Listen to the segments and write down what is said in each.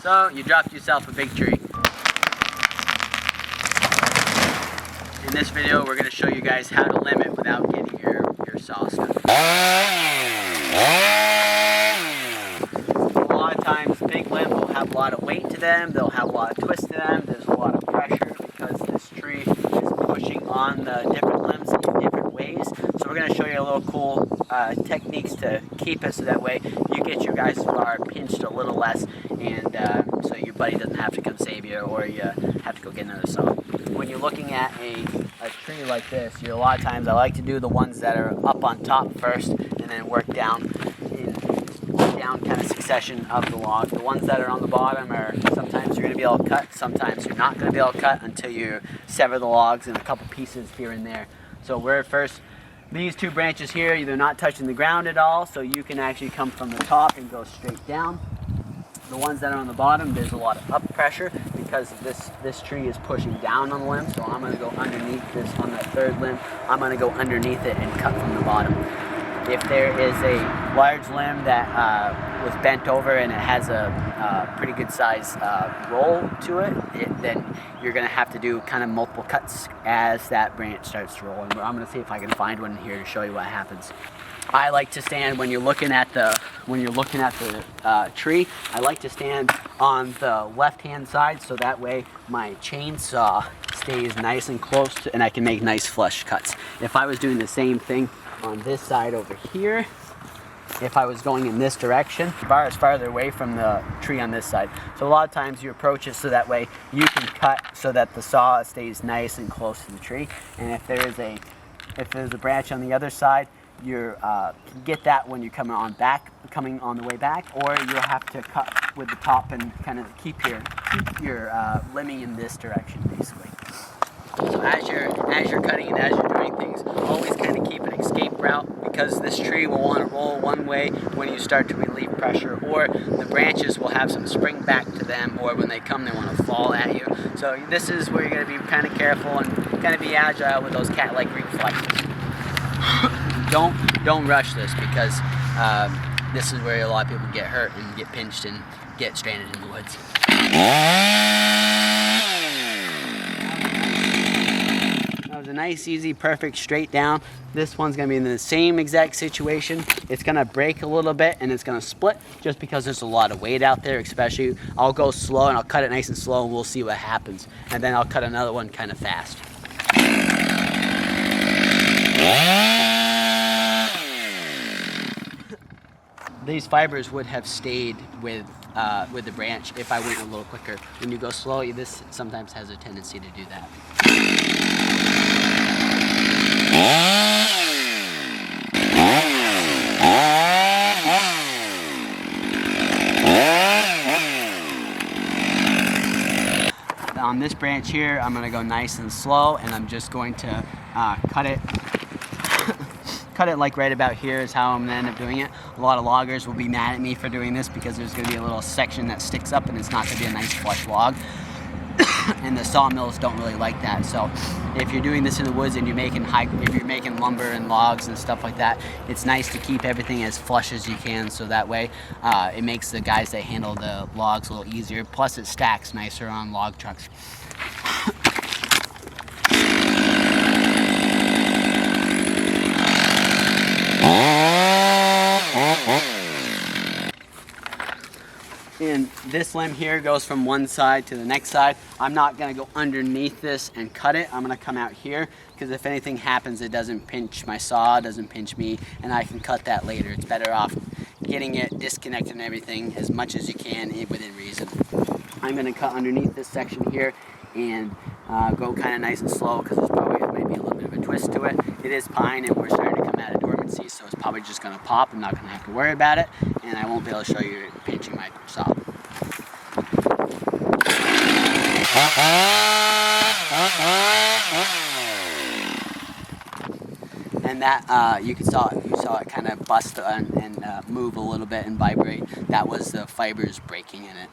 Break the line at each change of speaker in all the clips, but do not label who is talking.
So you dropped yourself a big tree. In this video, we're going to show you guys how to limb it without getting your saw stuck. A lot of times, big limbs will have a lot of weight to them. They'll have a lot of twist to them. There's a lot of pressure because this tree is pushing on the different limbs in different ways. So we're going to show you a little cool techniques to keep it so that way you get your guys' bar pinched a little less, and so your buddy doesn't have to come save you, or you have to go get another saw. When you're looking at a tree like this, a lot of times I like to do the ones that are up on top first, and then work down kind of succession of the log. The ones that are on the bottom are sometimes you're going to be able to cut, sometimes you're not going to be able to cut until you sever the logs in a couple pieces here and there. So we're first, these two branches here, they're not touching the ground at all, so you can actually come from the top and go straight down. The ones that are on the bottom, there's a lot of up pressure because this tree is pushing down on the limb, so I'm going to go underneath this on that third limb. I'm going to go underneath it and cut from the bottom. If there is a large limb that was bent over and it has a pretty good size roll to it, then you're going to have to do kind of multiple cuts as that branch starts to roll. And I'm going to see if I can find one here to show you what happens. I like to stand when you're looking at the tree. I like to stand on the left-hand side so that way my chainsaw stays nice and close to, and I can make nice flush cuts. If I was doing the same thing on this side over here, if I was going in this direction, the bar is farther away from the tree on this side. So a lot of times you approach it so that way you can cut so that the saw stays nice and close to the tree. And if there's a branch on the other side, you can get that when you're coming on the way back, or you'll have to cut with the top and kind of keep your limbing in this direction basically. So as you're cutting and as you're doing things, always kind of keep an escape route, because this tree will want to roll one way when you start to relieve pressure, or the branches will have some spring back to them, or when they come they want to fall at you. So this is where you're going to be kind of careful and kind of be agile with those cat-like reflexes. Don't rush this, because this is where a lot of people get hurt and get pinched and get stranded in the woods. That was a nice, easy, perfect straight down. This one's going to be in the same exact situation. It's going to break a little bit and it's going to split just because there's a lot of weight out there, especially. I'll go slow and I'll cut it nice and slow and we'll see what happens. And then I'll cut another one kind of fast. These fibers would have stayed with the branch if I went a little quicker. When you go slow, this sometimes has a tendency to do that. On this branch here, I'm going to go nice and slow, and I'm just going to cut it like right about here is how I'm going to end up doing it. A lot of loggers will be mad at me for doing this because there's going to be a little section that sticks up and it's not going to be a nice flush log. And the sawmills don't really like that. So if you're doing this in the woods and you're making lumber and logs and stuff like that, it's nice to keep everything as flush as you can, so that way it makes the guys that handle the logs a little easier. Plus it stacks nicer on log trucks. And this limb here goes from one side to the next side. I'm not going to go underneath this and cut it. I'm going to come out here, because if anything happens, it doesn't pinch my saw, doesn't pinch me, and I can cut that later. It's better off getting it disconnected and everything as much as you can within reason. I'm going to cut underneath this section here and go kind of nice and slow, because there might be a little bit of a twist to it. It is pine and we're starting to come out of dormancy, so it's probably just going to pop. I'm not going to have to worry about it, and I won't be able to show you it pinching my saw. And that you saw it kind of bust and move a little bit and vibrate. That was the fibers breaking in it.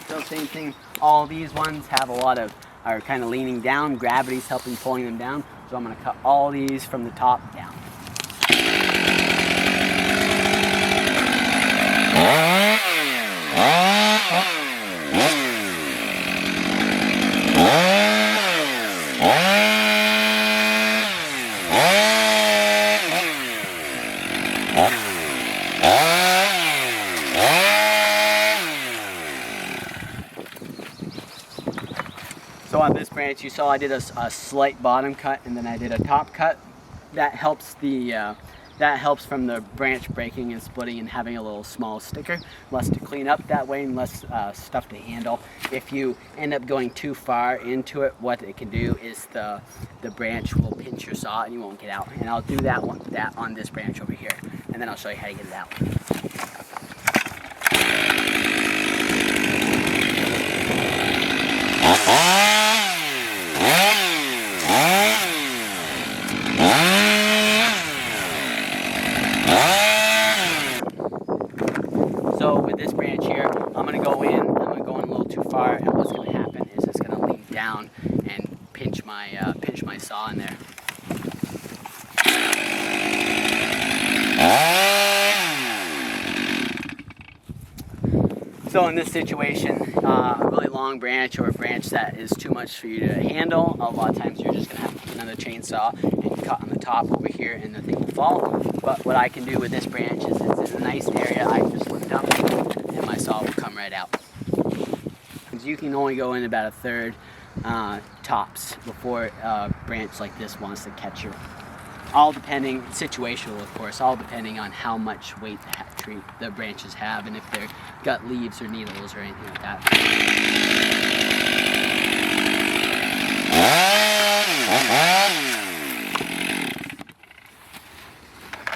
So same thing, all these ones have are kind of leaning down. Gravity's helping pulling them down. So I'm going to cut all these from the top down. So on this branch, you saw I did a slight bottom cut and then I did a top cut. That helps from the branch breaking and splitting and having a little small sticker, less to clean up that way and less stuff to handle. If you end up going too far into it, what it can do is the branch will pinch your saw and you won't get out. And I'll do that on this branch over here, and then I'll show you how to get it out. So with this branch here, I'm going to go in a little too far, and what's going to happen is it's going to lean down and pinch my saw in there. So in this situation, a really long branch or a branch that is too much for you to handle, a lot of times you're just going to have to get another chainsaw and cut on the top over here and the thing will fall. But what I can do with this branch is it's in a nice area. I can just lift up and my saw will come right out. You can only go in about a third tops before a branch like this wants to catch you. All depending, situational of course, all depending on how much weight the branches have and if they've got leaves or needles or anything like that.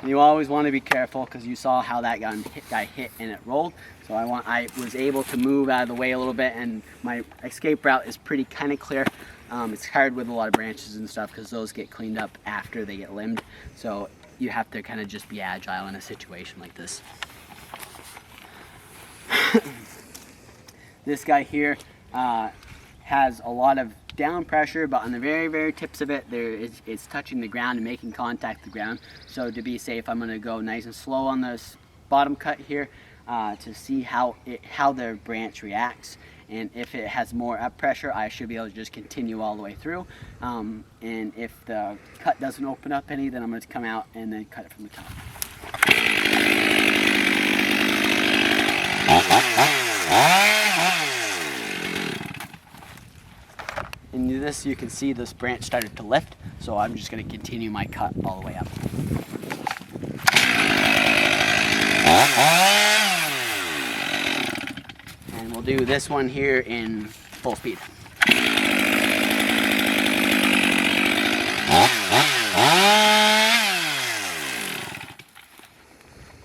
You always want to be careful because you saw how that guy hit and it rolled. So I was able to move out of the way a little bit, and my escape route is pretty kind of clear. It's hard with a lot of branches and stuff because those get cleaned up after they get limbed. So you have to kind of just be agile in a situation like this. This guy here has a lot of down pressure, but on the very, very tips of it, it's touching the ground and making contact with the ground. So to be safe, I'm going to go nice and slow on this bottom cut here to see how the branch reacts. And if it has more up pressure, I should be able to just continue all the way through. And if the cut doesn't open up any, then I'm going to come out and then cut it from the top. In this, you can see this branch started to lift, so I'm just going to continue my cut all the way up. And we'll do this one here in full speed.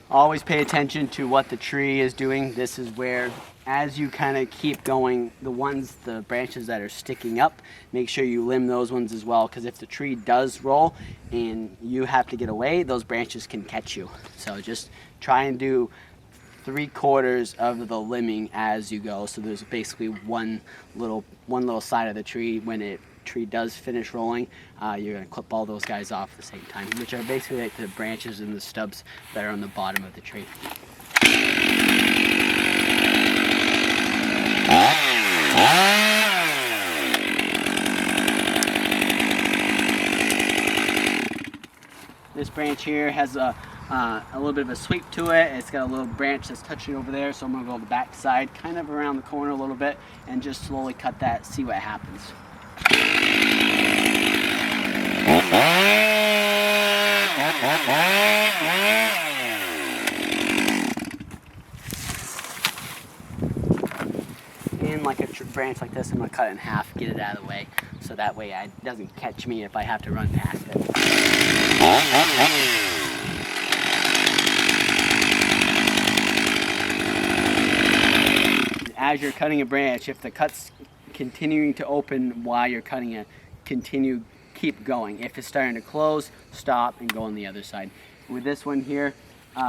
Always pay attention to what the tree is doing. This is where, as you kind of keep going, the branches that are sticking up, make sure you limb those ones as well, because if the tree does roll and you have to get away, those branches can catch you. So just try and do 3/4 of the limbing as you go. So there's basically one little side of the tree. When the tree does finish rolling, you're going to clip all those guys off at the same time, which are basically like the branches and the stubs that are on the bottom of the tree. This branch here has a little bit of a sweep to it. It's got a little branch that's touching over there, so I'm going to go the back side, kind of around the corner a little bit, and just slowly cut that, see what happens. And like a branch like this, I'm going to cut it in half, get it out of the way, so that way it doesn't catch me if I have to run past it. As you're cutting a branch, if the cut's continuing to open while you're cutting it, keep going. If it's starting to close, stop and go on the other side. With this one here,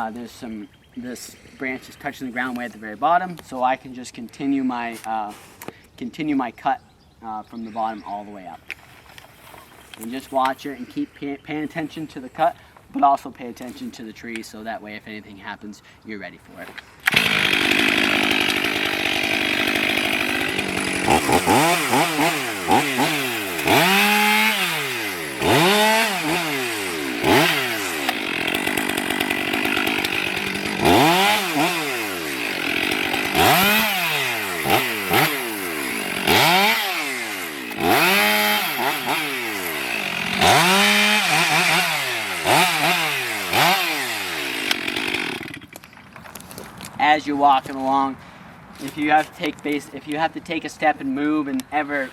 this branch is touching the ground way at the very bottom, so I can just continue my cut from the bottom all the way up. And just watch it and keep paying attention to the cut, but also pay attention to the tree so that way if anything happens, you're ready for it. As you're walking along, if you have to take a step and move and ever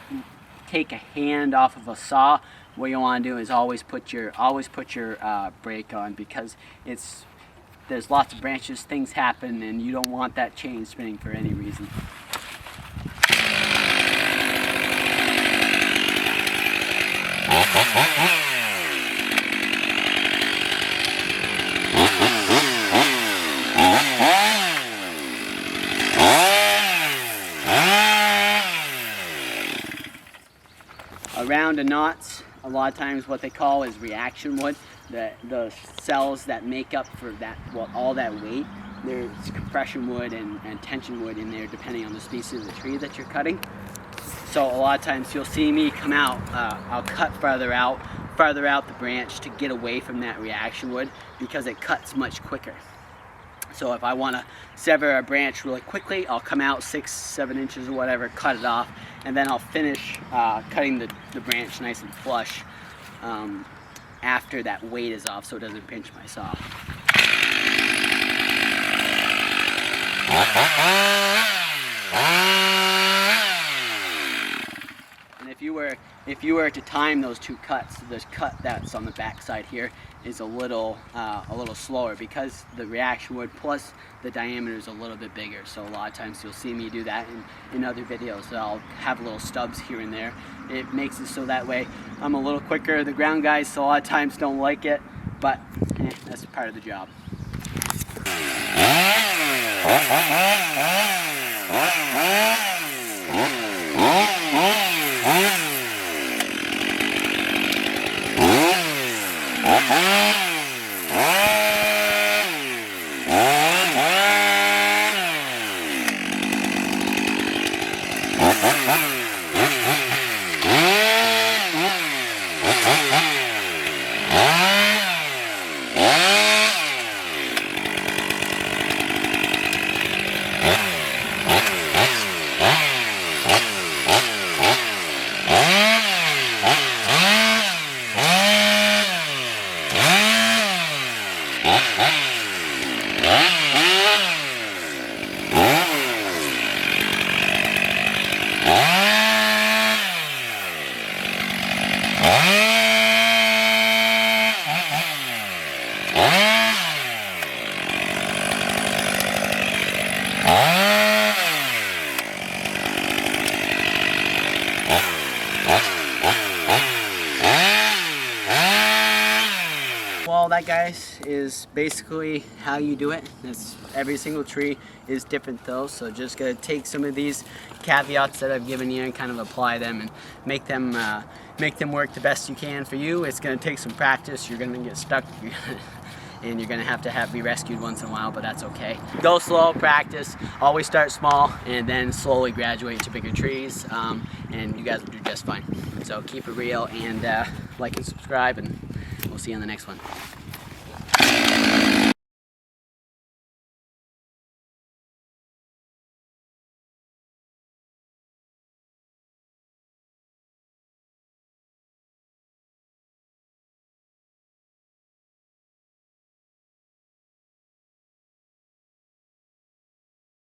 take a hand off of a saw, what you want to do is always put your brake on, because there's lots of branches, things happen, and you don't want that chain spinning for any reason. Around the knots, a lot of times what they call is reaction wood. The cells that make up for that, all that weight, there's compression wood and tension wood in there depending on the species of the tree that you're cutting. So a lot of times you'll see me come out, I'll cut farther out the branch to get away from that reaction wood because it cuts much quicker. So if I want to sever a branch really quickly, I'll come out 6-7 inches or whatever, cut it off, and then I'll finish cutting the branch nice and flush after that weight is off so it doesn't pinch my saw. And if you were to time those two cuts, the cut that's on the back side here is a little slower because the reaction wood plus the diameter is a little bit bigger. So a lot of times you'll see me do that in other videos. So I'll have little stubs here and there. It makes it so that way I'm a little quicker. The ground guys, so a lot of times don't like it, but that's part of the job. Well, that, guys, is basically how you do it. Every single tree is different though, so just gotta take some of these caveats that I've given you and kind of apply them and make them work the best you can for you. It's gonna take some practice. You're gonna get stuck and you're gonna have to be rescued once in a while, but that's okay. Go slow, practice, always start small, and then slowly graduate to bigger trees, and you guys will do just fine. So keep it real and like and subscribe, and we'll see you on the next one.